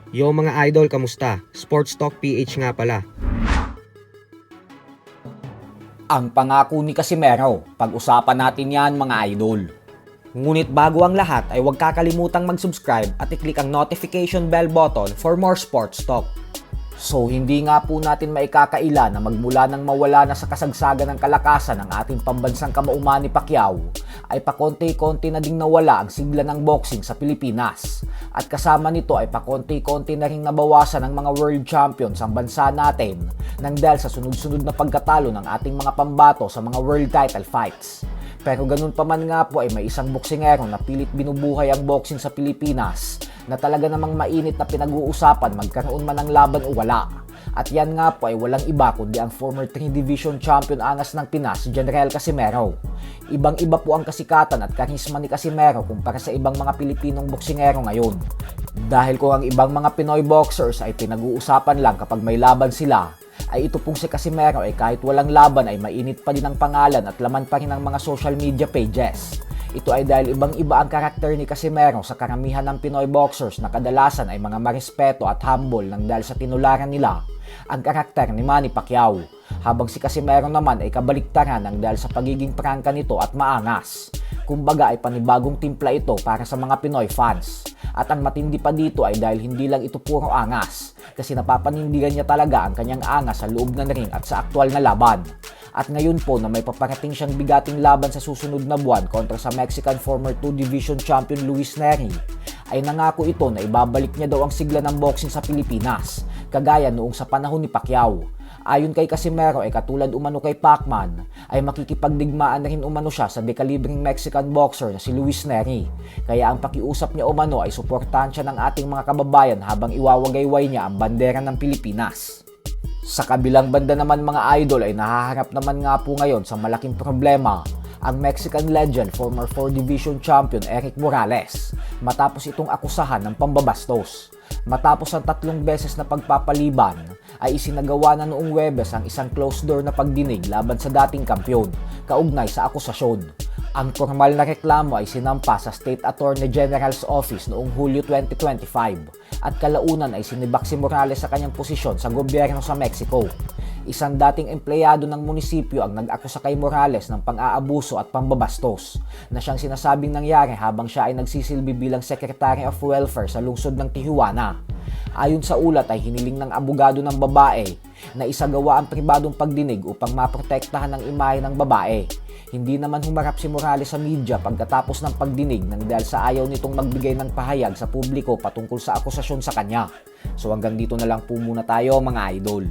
Yo mga idol, kamusta? Sports Talk PH nga pala. Ang pangako ni Casimero, pag-usapan natin yan mga idol. Ngunit bago ang lahat ay huwag kakalimutang mag-subscribe at i-click ang notification bell button for more sports talk. So hindi nga po natin maikakaila na magmula nang mawala na sa kasagsagan ng kalakasan ng ating pambansang kamauman ni Pacquiao, ay pakonti-konti na ding nawala ang sigla ng boxing sa Pilipinas. At kasama nito ay pakonti-konti na ring nabawasan ang mga world champions ang bansa natin nang dahil sa sunod-sunod na pagkatalo ng ating mga pambato sa mga world title fights. Pero ganun pa man nga po ay may isang boksingero na pilit binubuhay ang boxing sa Pilipinas na talaga namang mainit na pinag-uusapan magkaroon man ng laban o wala. At yan nga po ay walang iba kundi ang former 3 Division Champion angas ng Pinas, si General Casimero. Ibang-iba po ang kasikatan at karisma ni Casimero kumpara sa ibang mga Pilipinong boksingero ngayon. Dahil kung ang ibang mga Pinoy boxers ay pinag-uusapan lang kapag may laban sila, ay ito pong si Casimero ay kahit walang laban ay mainit pa din ang pangalan at laman pa rin ang mga social media pages. Ito ay dahil ibang-iba ang karakter ni Casimero sa karamihan ng Pinoy boxers na kadalasan ay mga marespeto at humble nang dahil sa tinularan nila ang karakter ni Manny Pacquiao. Habang si Casimero naman ay kabaliktaran nang dahil sa pagiging prangka nito at maangas. Kumbaga ay panibagong timpla ito para sa mga Pinoy fans. At ang matindi pa dito ay dahil hindi lang ito puro angas, kasi napapanindigan niya talaga ang kanyang angas sa loob ng ring at sa aktwal na laban. At ngayon po na may paparating siyang bigating laban sa susunod na buwan kontra sa Mexican former 2 Division Champion Luis Nery, ay nangako ito na ibabalik niya daw ang sigla ng boxing sa Pilipinas, kagaya noong sa panahon ni Pacquiao. Ayon kay Casimero ay katulad umano kay Pacman, ay makikipagdigmaan na rin umano siya sa dekalibring Mexican boxer na si Luis Nery. Kaya ang pakiusap niya umano ay suportahan siya ng ating mga kababayan habang iwawagayway niya ang bandera ng Pilipinas. Sa kabilang banda naman mga idol ay nahaharap naman nga po ngayon sa malaking problema ang Mexican legend former 4 Division Champion Erik Morales matapos itong akusahan ng pambabastos. Matapos ang 3 beses na pagpapaliban ay isinagawa na noong Huwebes ang isang closed door na pagdinig laban sa dating kampyon kaugnay sa akusasyon. Ang formal na reklamo ay sinampa sa State Attorney General's Office noong Hulyo 2025 at kalaunan ay sinibak si Morales sa kanyang posisyon sa gobyerno sa Mexico. Isang dating empleyado ng munisipyo ang nag-akusa kay Morales ng pang-aabuso at pambabastos na siyang sinasabing nangyari habang siya ay nagsisilbi bilang Secretary of Welfare sa lungsod ng Tijuana. Ayon sa ulat ay hiniling ng abogado ng babae na isagawa ang pribadong pagdinig upang maprotektahan ang imahe ng babae. Hindi naman humarap si Morales sa media pagkatapos ng pagdinig nang dahil sa ayaw nitong magbigay ng pahayag sa publiko patungkol sa akusasyon sa kanya. So hanggang dito na lang po muna tayo mga idol.